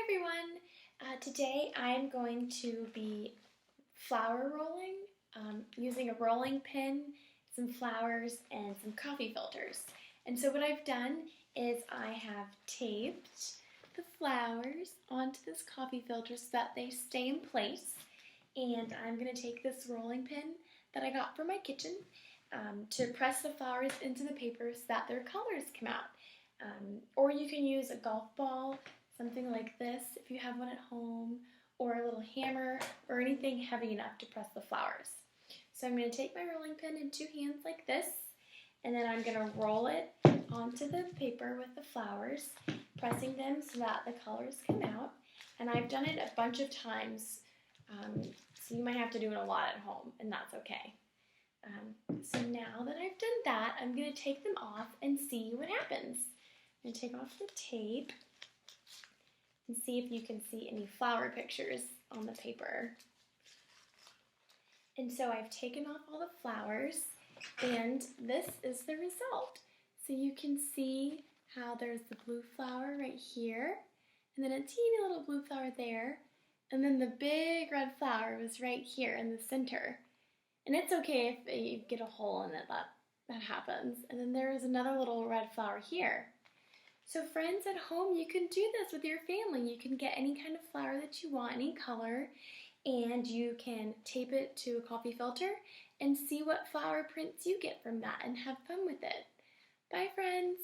everyone! Today I'm going to be flower rolling using a rolling pin, some flowers, and some coffee filters. And so what I've done is I have taped the flowers onto this coffee filter so that they stay in place. And I'm going to take this rolling pin that I got from my kitchen to press the flowers into the paper so that their colors come out. Or you can use a golf ball, something like this if you have one at home, or a little hammer, or anything heavy enough to press the flowers. So I'm going to take my rolling pin in two hands like this, and then I'm going to roll it onto the paper with the flowers, pressing them so that the colors come out. And I've done it a bunch of times, so you might have to do it a lot at home, and that's okay. So now that I've done that, I'm going to take them off and see what happens. I'm going to take off the tape and see if you can see any flower pictures on the paper. And so I've taken off all the flowers, and this is the result. So you can see how there's the blue flower right here, and then a teeny little blue flower there, and then the big red flower was right here in the center. And it's okay if you get a hole in it, that happens. And then there is another little red flower here. So friends at home, you can do this with your family. You can get any kind of flower that you want, any color, and you can tape it to a coffee filter and see what flower prints you get from that and have fun with it. Bye friends!